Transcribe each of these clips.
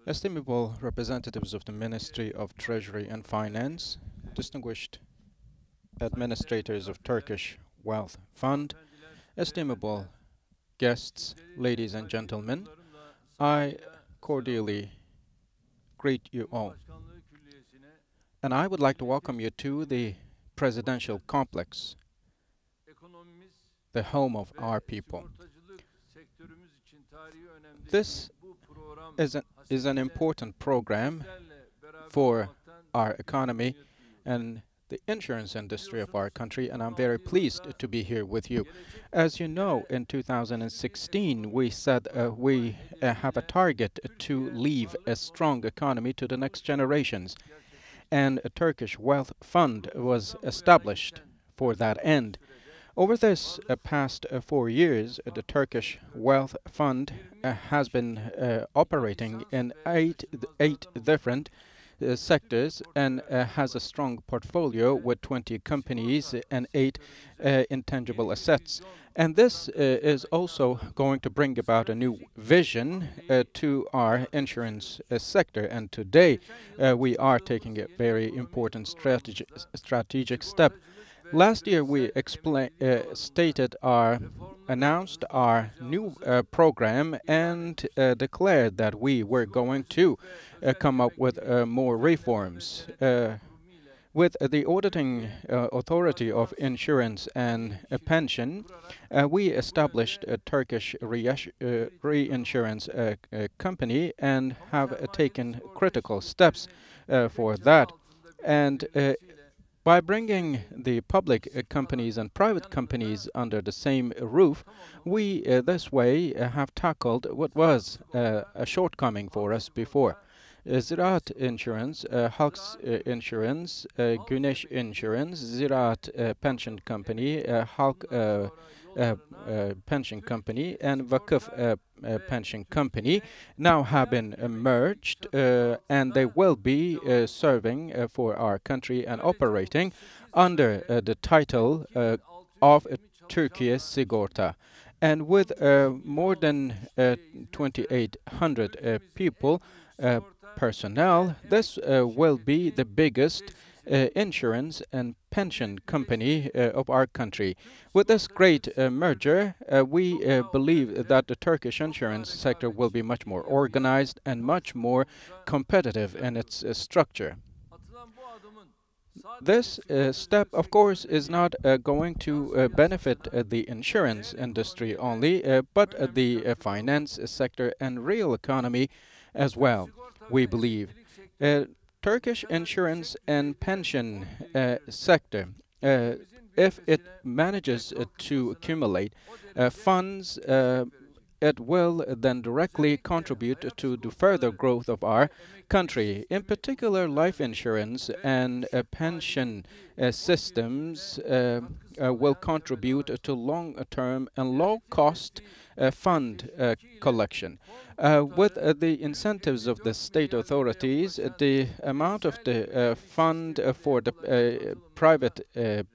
Estimable representatives of the Ministry of Treasury and Finance, distinguished administrators of Turkish Wealth Fund, estimable guests, ladies and gentlemen, I cordially greet you all. And I would like to welcome you to the presidential complex, the home of our people. This is an important program for our economy and the insurance industry of our country, and I'm very pleased to be here with you. As you know, in 2016, we said we have a target to leave a strong economy to the next generations, and a Turkish Wealth Fund was established for that end. Over this past 4 years, the Turkish Wealth Fund has been operating in eight different sectors and has a strong portfolio with 20 companies and 8 intangible assets. And this is also going to bring about a new vision to our insurance sector. And today we are taking a very important strategic step. Last year, we announced our new program and declared that we were going to come up with more reforms. With the auditing authority of insurance and pension, we established a Turkish reinsurance company and have taken critical steps for that. And by bringing the public companies and private companies under the same roof, we this way have tackled what was a shortcoming for us before. Ziraat Insurance, Halk's Insurance, Güneş Insurance, Ziraat Pension Company, Halk Pension Company, and Vakıf Pension Company now have been merged, and they will be serving for our country and operating under the title of Türkiye Sigorta. And with more than 2,800 people, personnel, this will be the biggest insurance and pension company of our country. With this great merger, we believe that the Turkish insurance sector will be much more organized and much more competitive in its structure. This step, of course, is not going to benefit the insurance industry only, but the finance sector and real economy as well, we believe. Turkish insurance and pension sector, if it manages to accumulate funds, it will then directly contribute to the further growth of our country. In particular, life insurance and pension systems will contribute to long-term and low-cost fund collection. With the incentives of the state authorities, the amount of the fund for the private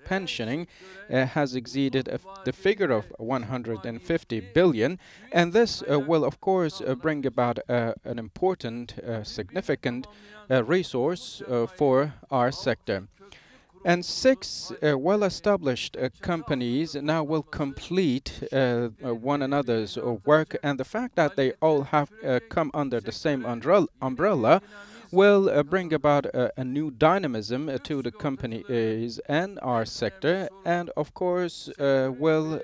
pensioning has exceeded the figure of 150 billion, and this will of course bring about an important, significant resource for our sector. And 6 well-established companies now will complete one another's work, and the fact that they all have come under the same umbrella will bring about a new dynamism to the companies and our sector, and of course will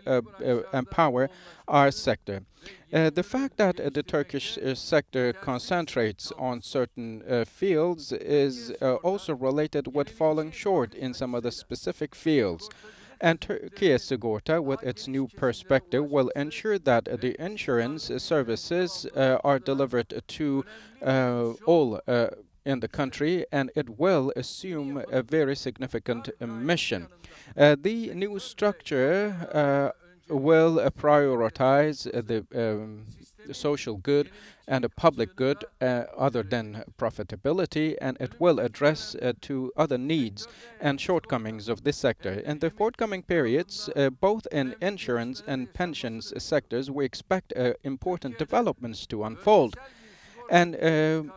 empower our sector. The fact that the Turkish sector concentrates on certain fields is also related with falling short in some of the specific fields. And Türkiye Sigorta, with its new perspective, will ensure that the insurance services are delivered to all in the country, and it will assume a very significant mission. The new structure will prioritize the social good and a public good other than profitability, and it will address to other needs and shortcomings of this sector. In the forthcoming periods, both in insurance and pensions sectors, we expect important developments to unfold. And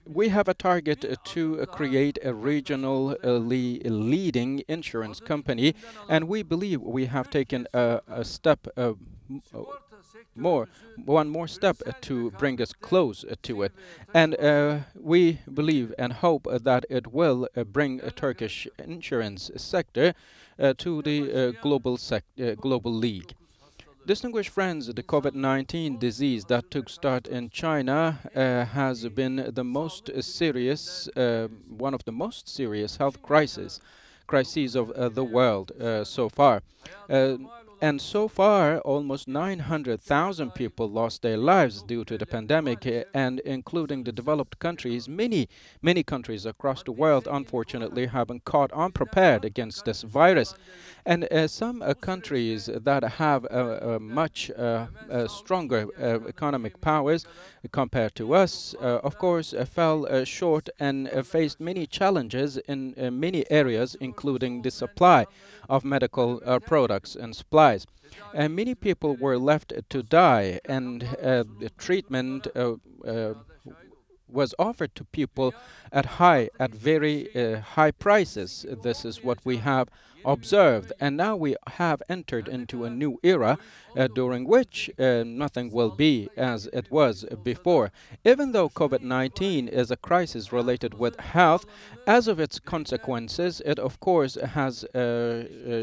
we have a target to create a regionally leading insurance company, and we believe we have taken a step more, one more step to bring us close to it. And we believe and hope that it will bring a Turkish insurance sector to the global league. Distinguished friends, the COVID-19 disease that took start in China has been the most serious, one of the most serious health crises of the world so far. And so far, almost 900,000 people lost their lives due to the pandemic, and including the developed countries, many countries across the world, unfortunately, have been caught unprepared against this virus. And some countries that have much stronger economic powers compared to us, of course, fell short and faced many challenges in many areas, including the supply of medical products and supplies. And many people were left to die, and the treatment was offered to people at very high prices. This is what we have observed, and now we have entered into a new era during which nothing will be as it was before. Even though COVID-19 is a crisis related with health, as of its consequences, it of course has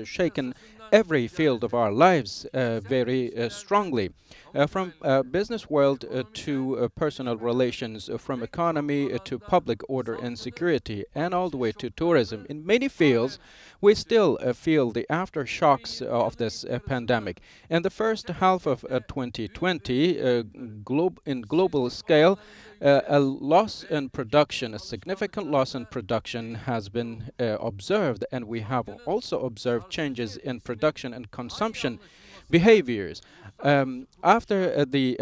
shaken every field of our lives very strongly. From business world to personal relations, from economy to public order and security, and all the way to tourism. In many fields, we still feel the aftershocks of this pandemic. In the first half of 2020, in global scale, a loss in production, a significant loss in production has been observed, and we have also observed changes in production and consumption behaviors. After the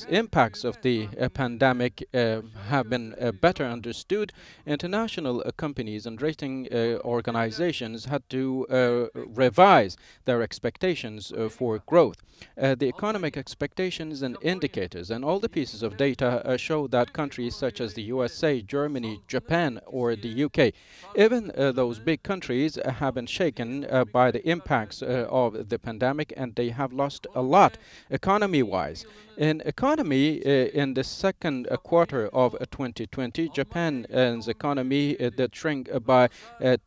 impacts of the pandemic have been better understood, international companies and rating organizations had to revise their expectations for growth. The economic expectations and indicators and all the pieces of data show that countries such as the USA, Germany, Japan, or the UK, even those big countries have been shaken by the impacts of the pandemic, and they have lost a lot economy-wise. In economy, in the second quarter of 2020, Japan's economy did shrink by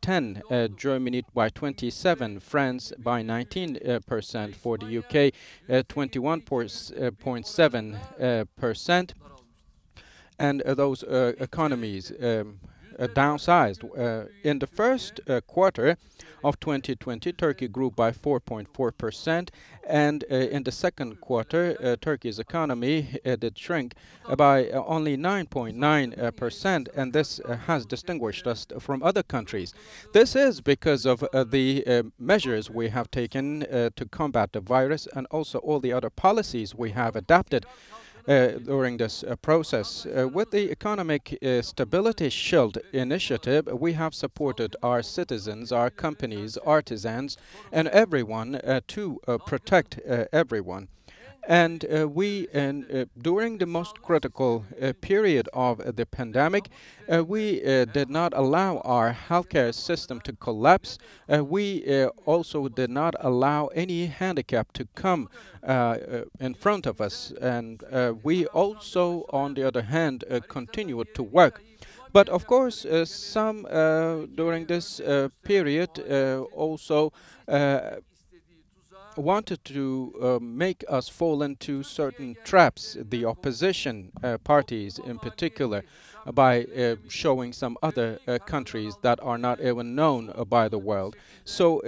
10, Germany by 27, France by 19%, for the UK 21.7%, and those economies downsized. In the first quarter of 2020, Turkey grew by 4.4%, and in the second quarter, Turkey's economy did shrink by only 9.9%, and this has distinguished us from other countries. This is because of the measures we have taken to combat the virus, and also all the other policies we have adapted during this process. With the Economic Stability Shield initiative, we have supported our citizens, our companies, artisans, and everyone to protect everyone. And during the most critical period of the pandemic, we did not allow our healthcare system to collapse. We also did not allow any handicap to come in front of us. And we also, on the other hand, continued to work. But of course, some during this period also wanted to make us fall into certain traps, the opposition parties in particular, by showing some other countries that are not even known by the world. So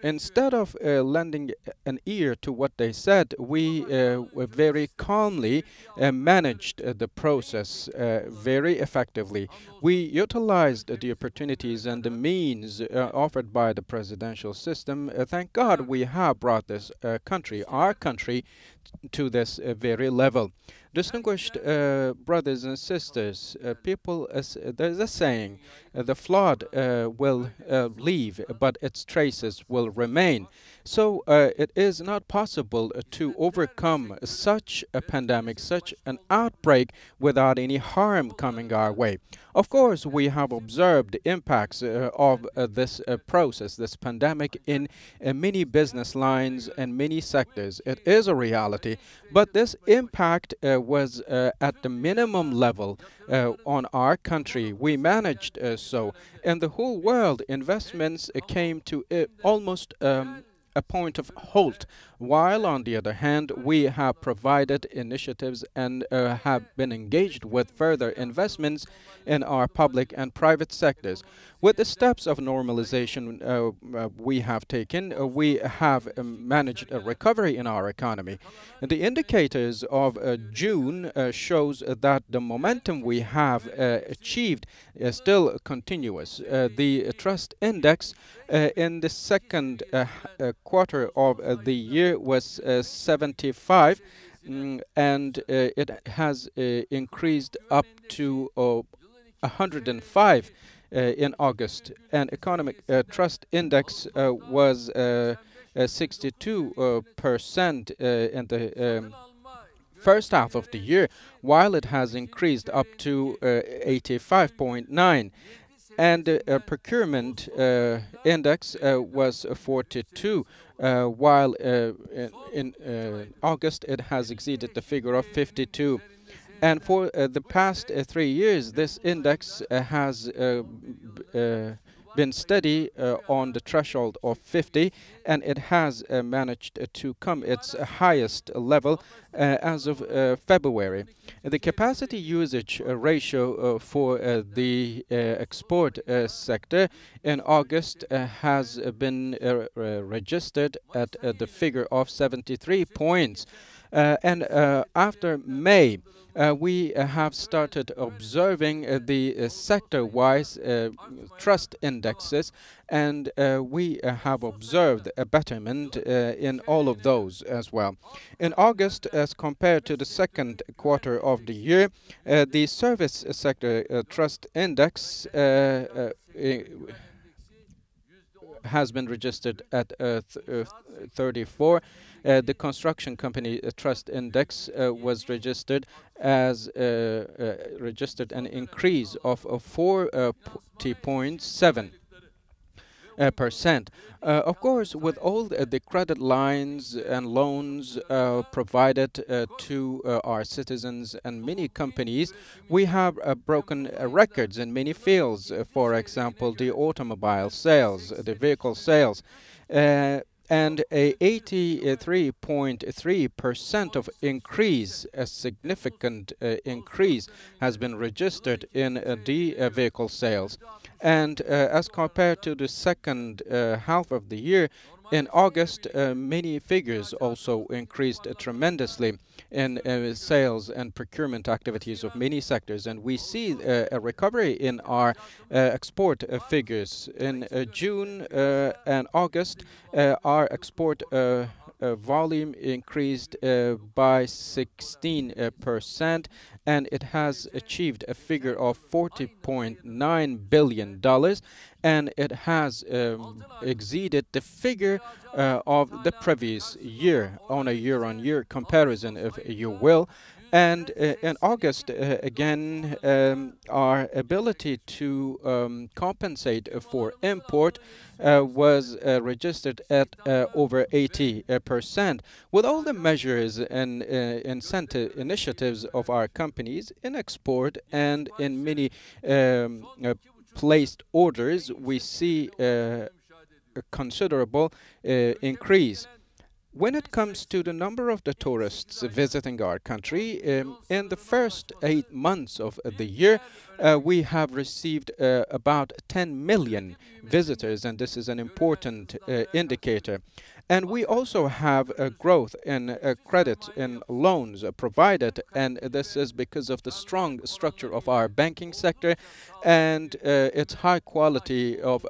instead of lending an ear to what they said, we very calmly managed the process very effectively. We utilized the opportunities and the means offered by the presidential system. Thank God we have brought this country, our country, to this very level. Distinguished brothers and sisters, people, there's a saying, the flood will leave, but its traces will remain. So it is not possible to overcome such a pandemic, such an outbreak, without any harm coming our way. Of course, we have observed the impacts of this process, this pandemic, in many business lines and many sectors. It is a reality, but this impact was at the minimum level on our country. We managed so. In the whole world, investments came to almost a point of halt, while on the other hand, we have provided initiatives and have been engaged with further investments in our public and private sectors. With the steps of normalization we have taken, we have managed a recovery in our economy. And the indicators of June shows that the momentum we have achieved is still continuous. The trust index in the second quarter of the year was 75, and it has increased up to 105 in August. And economic trust index was 62% in the first half of the year, while it has increased up to 85.9. And the procurement index was 42, while in August it has exceeded the figure of 52. And for the past 3 years, this index has been steady on the threshold of 50, and it has managed to come its highest level as of February. The capacity usage ratio for the export sector in August has been registered at the figure of 73 points. And after May, we have started observing the sector-wise trust indexes, and we have observed a betterment in all of those as well. In August, as compared to the second quarter of the year, the service sector trust index has been registered at 34. The construction company trust index was registered as registered an increase of 40.7%. Of course, with all the credit lines and loans provided to our citizens and many companies, we have broken records in many fields. For example, the automobile sales, the vehicle sales. And a 83.3% of increase, a significant increase, has been registered in the vehicle sales. And as compared to the second half of the year, in August, many figures also increased tremendously in sales and procurement activities of many sectors, and we see a recovery in our export figures. In June and August, our export volume increased by 16%, and it has achieved a figure of $40.9 billion, and it has exceeded the figure of the previous year on a year-on-year comparison, if you will. And in August, again, our ability to compensate for import was registered at over 80%. With all the measures and incentive initiatives of our companies in export and in many placed orders, we see a considerable increase. When it comes to the number of the tourists visiting our country, in the first 8 months of the year, we have received about 10 million visitors, and this is an important indicator. And we also have a growth in credit in loans provided, and this is because of the strong structure of our banking sector and its high quality of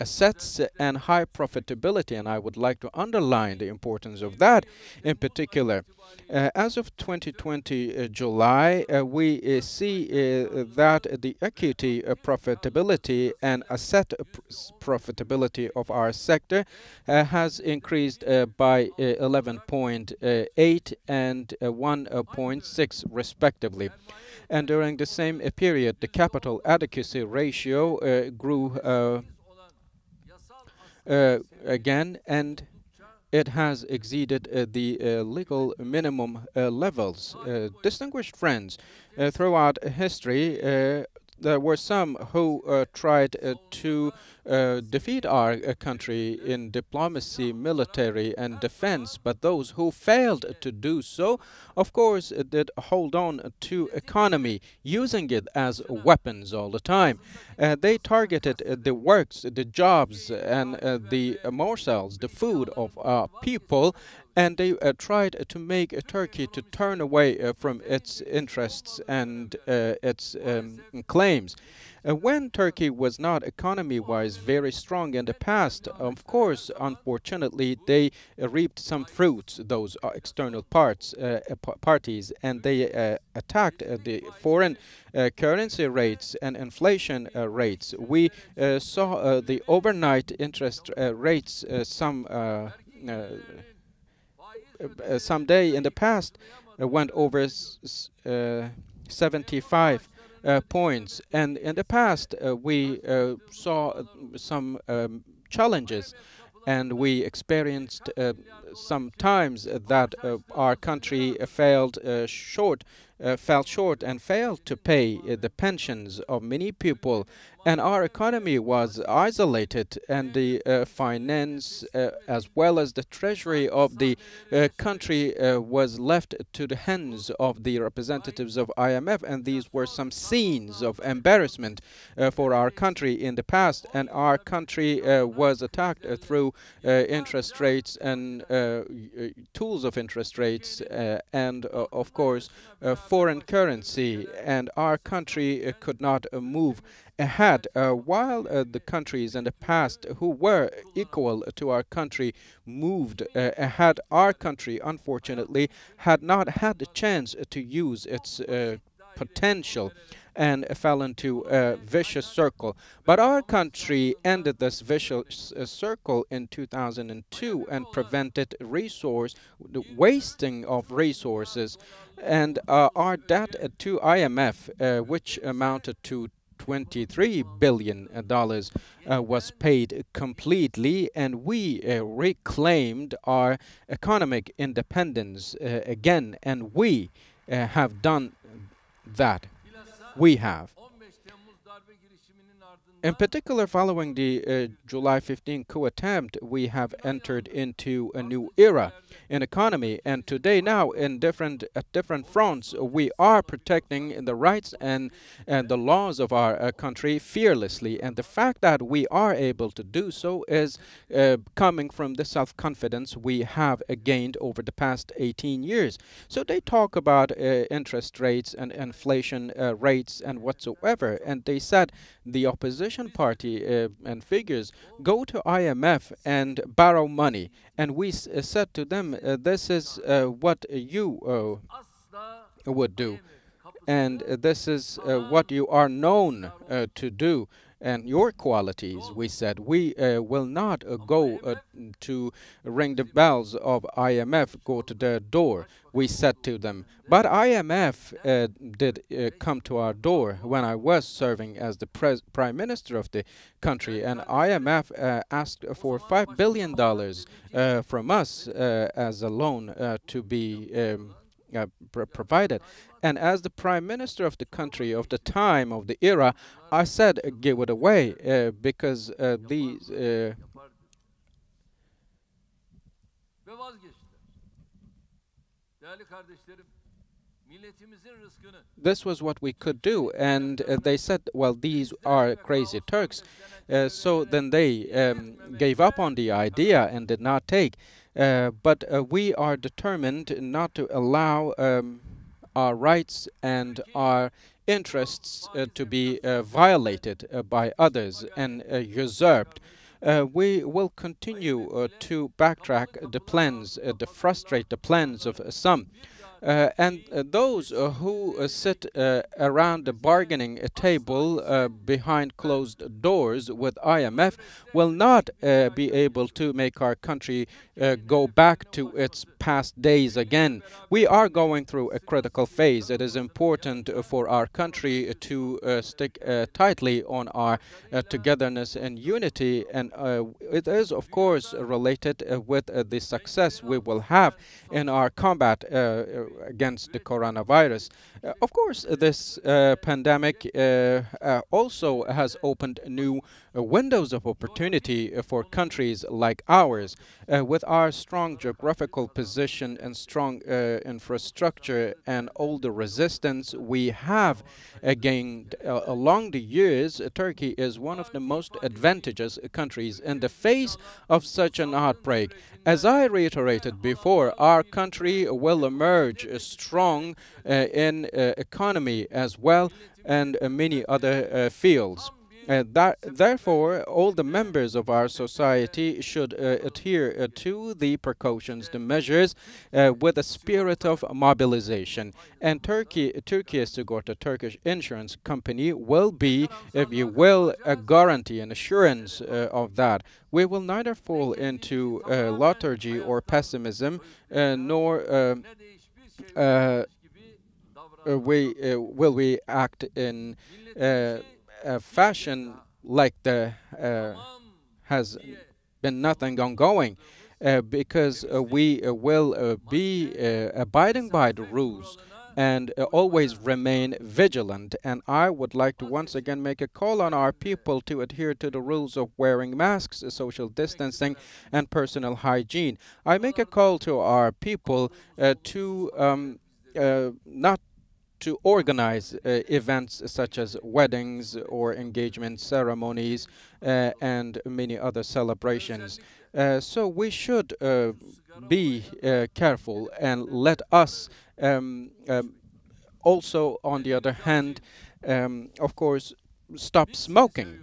assets and high profitability. And I would like to underline the importance of that in particular. As of 2020 July, we see that the equity profitability and asset profitability of our sector has increased by 11.8 and 1.6 respectively. And during the same period, the capital adequacy ratio grew again, and it has exceeded the legal minimum levels. Distinguished friends, throughout history, there were some who tried to defeat our country in diplomacy, military, and defense, but those who failed to do so, of course, did hold on to economy, using it as weapons all the time. They targeted the works, the jobs, and the morsels, the food of people, and they tried to make Turkey to turn away from its interests and its claims. When Turkey was not economy-wise very strong in the past, of course, unfortunately, they reaped some fruits, those external parties, and they attacked the foreign currency rates and inflation rates. We saw the overnight interest rates someday in the past went over 75 points, and in the past we saw some challenges, and we experienced some times that our country fell short and failed to pay the pensions of many people, and our economy was isolated, and the finance as well as the treasury of the country was left to the hands of the representatives of IMF, and these were some scenes of embarrassment for our country in the past, and our country was attacked through interest rates and tools of interest rates and of course foreign currency, and our country could not move ahead, while the countries in the past who were equal to our country moved ahead. Our country, unfortunately, had not had the chance to use its potential and fell into a vicious circle. But our country ended this vicious circle in 2002 and prevented the wasting of resources. And our debt to IMF, which amounted to $23 billion was paid completely, and we reclaimed our economic independence again, and we have done that. We have. In particular, following the July 15 coup attempt, we have entered into a new era in economy, and today now at different fronts, we are protecting the rights and the laws of our country fearlessly, and the fact that we are able to do so is coming from the self-confidence we have gained over the past 18 years. So they talk about interest rates and inflation rates and whatsoever, and they said the opposition party and figures go to IMF and borrow money, and we said to them, this is what you would do, and this is what you are known to do, and your qualities. We said we will not go to ring the bells of IMF, go to their door, we said to them. But IMF did come to our door when I was serving as the prime minister of the country, and IMF asked for $5 billion from us as a loan to be provided. And as the prime minister of the country, of the time, of the era, I said give it away because these this was what we could do. And they said, well, these are crazy Turks. So then they gave up on the idea and did not take. But we are determined not to allow our rights and our interests to be violated by others and usurped. We will continue to backtrack the plans, to frustrate the plans of some. And those who sit around the bargaining table behind closed doors with IMF will not be able to make our country go back to its past days again. We are going through a critical phase. It is important for our country to stick tightly on our togetherness and unity, and it is, of course, related with the success we will have in our combat against the coronavirus. Of course, this pandemic also has opened new windows of opportunity for countries like ours. With our strong geographical position and strong infrastructure and all the resistance we have gained along the years, Turkey is one of the most advantageous countries in the face of such an outbreak. As I reiterated before, our country will emerge strong in economy as well and many other fields. Therefore, all the members of our society should adhere to the precautions, the measures, with a spirit of mobilization. And Turkey Sigorta, Turkish insurance company, will be, if you will, a guarantee, an assurance of that. We will neither fall into lethargy or pessimism, nor will we act in a fashion like there has been nothing ongoing, because we will be abiding by the rules and always remain vigilant. And I would like to once again make a call on our people to adhere to the rules of wearing masks, social distancing, and personal hygiene. I make a call to our people to not to organize events such as weddings or engagement ceremonies and many other celebrations. So we should be careful and let us also, on the other hand, of course, stop smoking.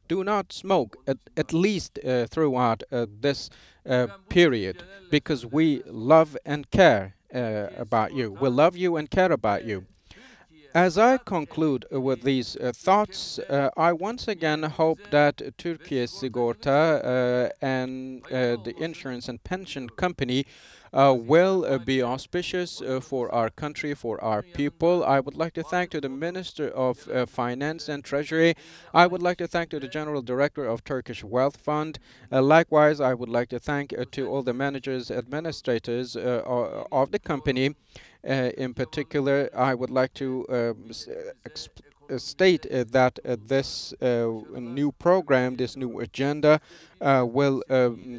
Do not smoke, at least throughout this period, because we love and care about you. We love you and care about you. As I conclude with these thoughts, I once again hope that Türkiye Sigorta and the insurance and pension company will be auspicious for our country, for our people. I would like to thank to the Minister of Finance and Treasury. I would like to thank to the General Director of Turkish Wealth Fund. Likewise, I would like to thank to all the managers, administrators of the company. In particular, I would like to state that this new program, this new agenda, will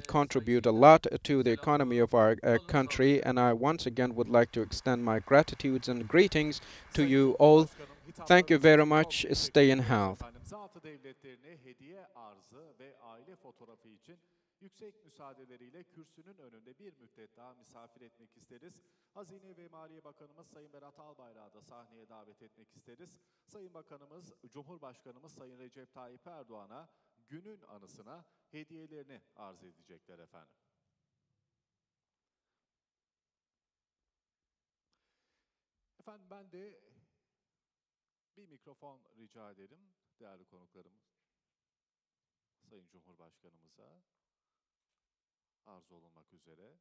contribute a lot to the economy of our country, and I once again would like to extend my gratitudes and greetings to you all. Thank you very much. Stay in health. Yüksek müsaadeleriyle kürsünün önünde bir müddet daha misafir etmek isteriz. Hazine ve Maliye Bakanımız Sayın Berat Albayrak'ı da sahneye davet etmek isteriz. Sayın Bakanımız, Cumhurbaşkanımız Sayın Recep Tayyip Erdoğan'a günün anısına hediyelerini arz edecekler efendim. Efendim ben de bir mikrofon rica ederim değerli konuklarım. Sayın Cumhurbaşkanımıza arz olunmak üzere.